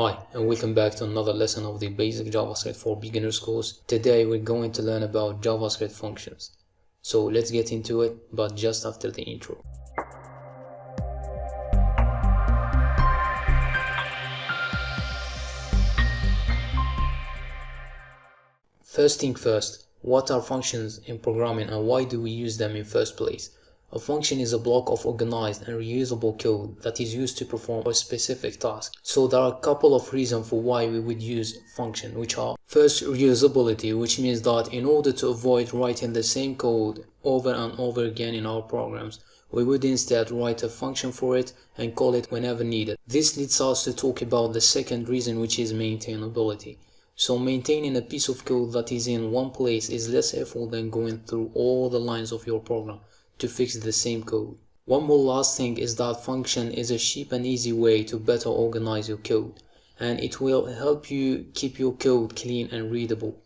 Hi, and welcome back to another lesson of the basic JavaScript for beginners course. Today we're going to learn about JavaScript functions. So let's get into it, but just after the intro. First thing first, what are functions in programming and why do we use them in first place? A function is a block of organized and reusable code that is used to perform a specific task. So there are a couple of reasons for why we would use function, which are first, reusability, which means that in order to avoid writing the same code over and over again in our programs, we would instead write a function for it and call it whenever needed. This leads us to talk about the second reason, which is maintainability. So maintaining a piece of code that is in one place is less effort than going through all the lines of your program to fix the same code. One more last thing is that function is a cheap and easy way to better organize your code, and it will help you keep your code clean and readable.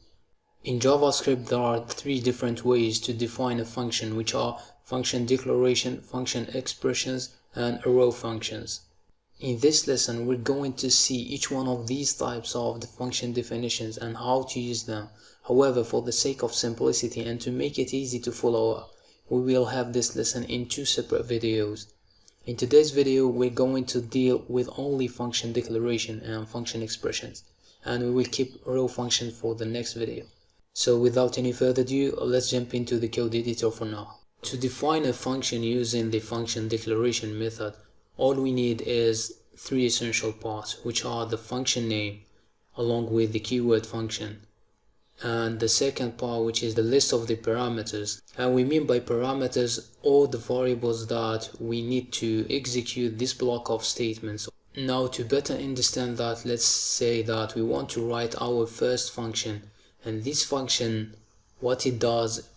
In JavaScript there are three different ways to define a function, which are function declaration, function expressions, and arrow functions. In this lesson we're going to see each one of these types of the function definitions and how to use them. However, for the sake of simplicity and to make it easy to follow up, we will have this lesson in two separate videos. In today's video we're going to deal with only function declaration and function expressions, and we will keep arrow functions for the next video. So without any further ado, let's jump into the code editor for now. To define a function using the function declaration method, all we need is three essential parts, which are the function name along with the keyword function, and the second part, which is the list of the parameters. And we mean by parameters all the variables that we need to execute this block of statements. Now, to better understand that, let's say that we want to write our first function, and this function, what it does,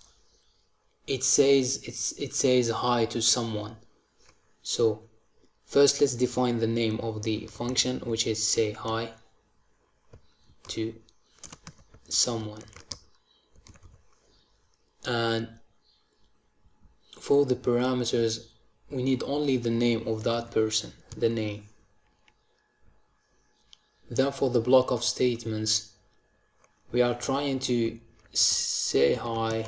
it says hi to someone. So first let's define the name of the function, which is say hi to someone, and for the parameters we need only the name of that person, the name. Then for the block of statements, we are trying to say hi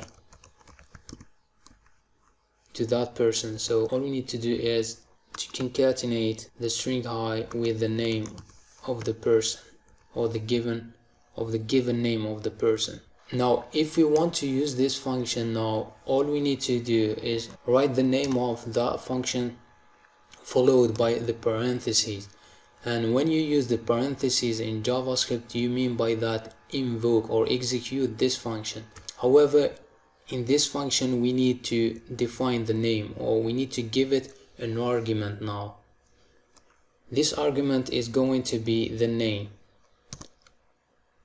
to that person, so all we need to do is to concatenate the string hi with the name of the person, or the given name of the person. Now if we want to use this function, now all we need to do is write the name of that function followed by the parentheses. And when you use the parentheses in JavaScript, you mean by that invoke or execute this function. However, in this function we need to define the name, or we need to give it an argument. Now this argument is going to be the name.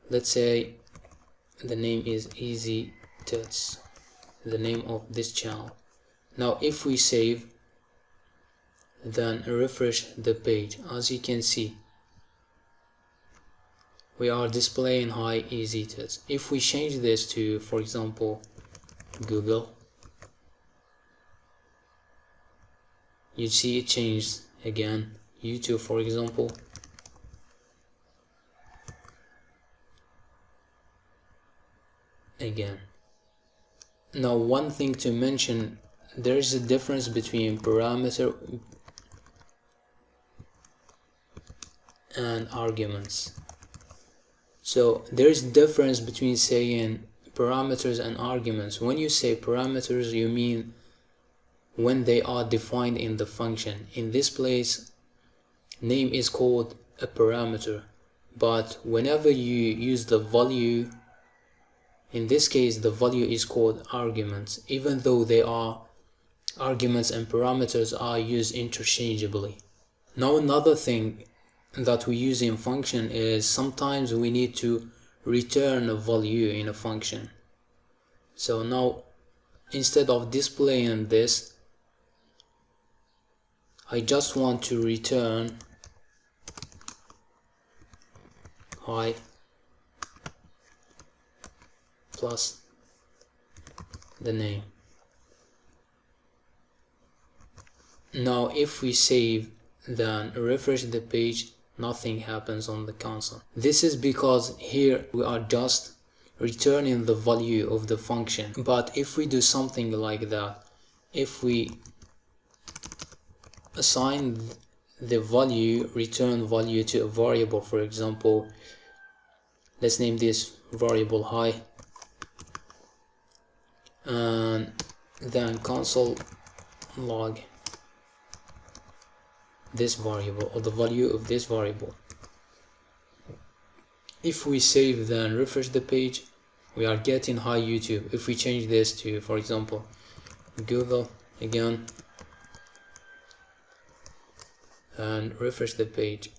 Let's say the name is Easy Tuts, the name of this channel. Now if we save, then refresh the page, as you can see we are displaying hi Easy Tuts. If we change this to, for example, Google, you see it changed again. YouTube, for example, again. Now one thing to mention, there is a difference between parameter and arguments. So there is difference between saying parameters and arguments. When you say parameters, you mean when they are defined in the function. In this place, name is called a parameter, but whenever you use the value, in this case the value is called arguments, even though they are arguments and parameters are used interchangeably. Now another thing that we use in function is sometimes we need to return a value in a function. So now instead of displaying this, I just want to return hi plus the name. Now if we save, then refresh the page, nothing happens on the console. This is because here we are just returning the value of the function. But if we do something like that, if we assign the value, return value to a variable, for example, let's name this variable hi, and then console log this variable or the value of this variable. If we save then refresh the page, we are getting hi YouTube. If we change this to, for example, Google again and refresh the page,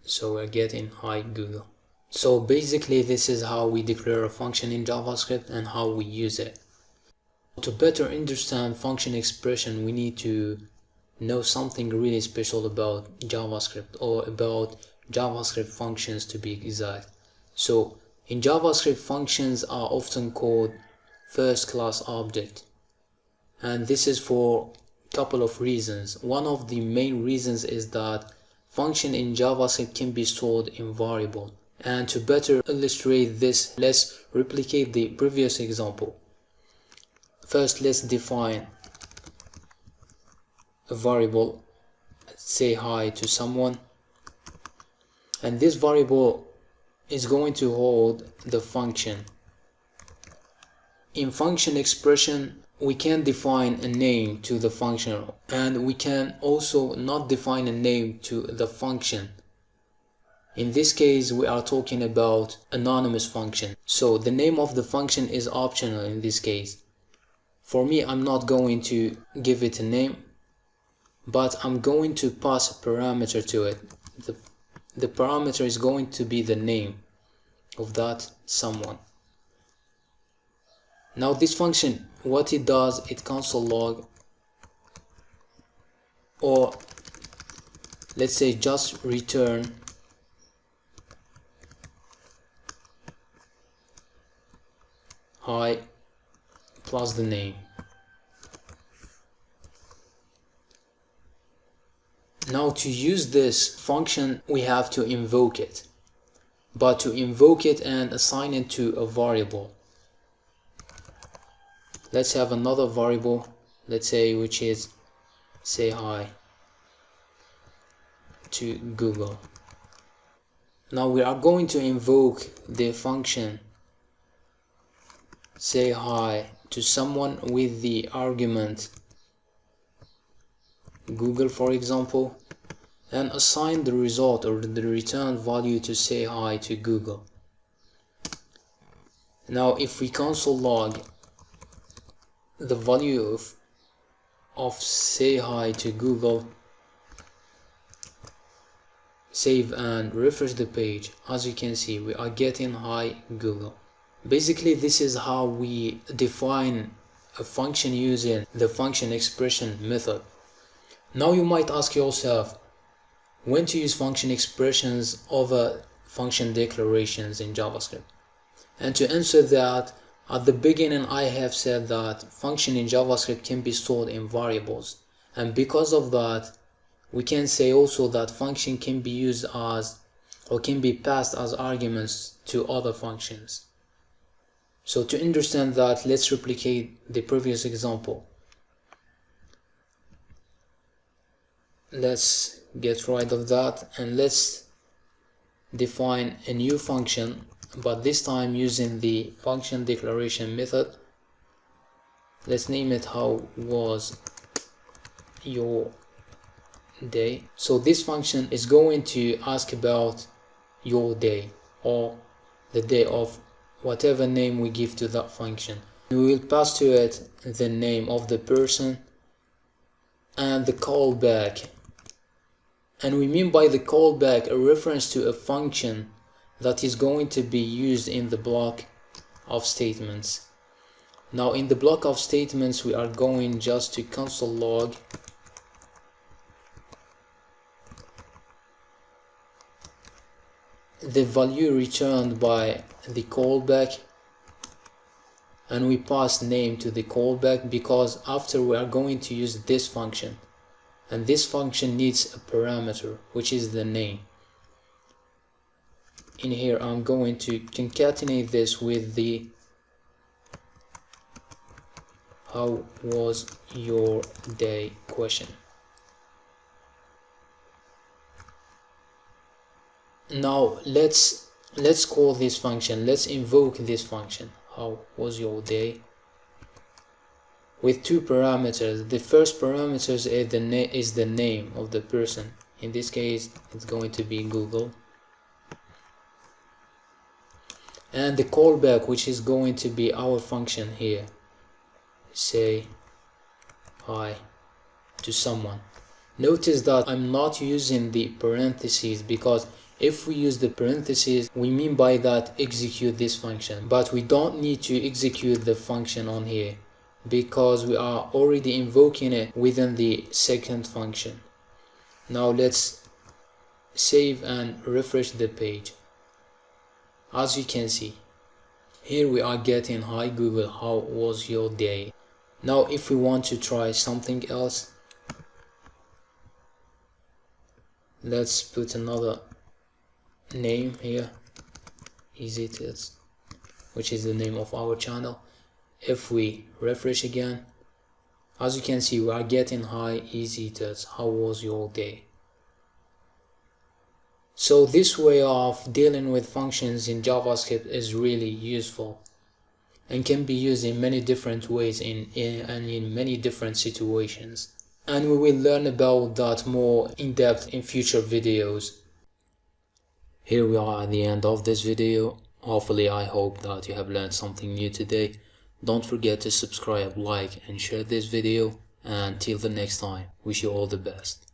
so we're getting hi Google. So basically this is how we declare a function in JavaScript and how we use it. To better understand function expression, we need to know something really special about JavaScript, or about JavaScript functions to be exact. So in JavaScript, functions are often called first class object, and this is for a couple of reasons. One of the main reasons is that function in JavaScript can be stored in variable, and to better illustrate this, let's replicate the previous example. First, let's define a variable, say hi to someone, and this variable is going to hold the function. In function expression, we can define a name to the function, and we can also not define a name to the function. In this case, we are talking about anonymous function, so the name of the function is optional in this case. For me, I'm not going to give it a name, but I'm going to pass a parameter to it. The parameter is going to be the name of that someone. Now this function, what it does, it console log, or let's say just return hi plus the name. Now to use this function, we have to invoke it, but to invoke it and assign it to a variable, let's have another variable, let's say, which is say hi to Google. Now we are going to invoke the function say hi to someone with the argument Google, for example, and assign the result or the return value to say hi to Google. Now if we console log the value of say hi to Google, save and refresh the page, as you can see, we are getting hi Google. Basically, this is how we define a function using the function expression method. Now you might ask yourself when to use function expressions over function declarations in JavaScript. And to answer that, at the beginning I have said that function in JavaScript can be stored in variables, and because of that we can say also that function can be used as, or can be passed as, arguments to other functions. So to understand that, let's replicate the previous example. Let's get rid of that and let's define a new function, but this time using the function declaration method. Let's name it how was your day. So this function is going to ask about your day, or the day of whatever name we give to that function. We will pass to it the name of the person and the callback. And we mean by the callback a reference to a function that is going to be used in the block of statements. Now in the block of statements we are going just to console log the value returned by the callback, and we pass name to the callback because after we are going to use this function. and this function needs a parameter, which is the name. In here I'm going to concatenate this with the how was your day question. Now let's call this function, let's invoke this function, how was your day, with two parameters. The first parameter is the name of the person. In this case it's going to be Google, and the callback, which is going to be our function here, say hi to someone. Notice that I'm not using the parentheses, because if we use the parentheses, we mean by that execute this function, but we don't need to execute the function on here because we are already invoking it within the second function. Now let's save and refresh the page. As you can see, here we are getting hi Google, how was your day. Now if we want to try something else, let's put another name here, Easy Tips, which is the name of our channel. If we refresh again, as you can see, we are getting hi Easy Tips, how was your day. So this way of dealing with functions in JavaScript is really useful and can be used in many different ways and in many different situations. And we will learn about that more in depth in future videos. Here we are at the end of this video. Hopefully I hope that you have learned something new today. Don't forget to subscribe, like and share this video, and till the next time, wish you all the best.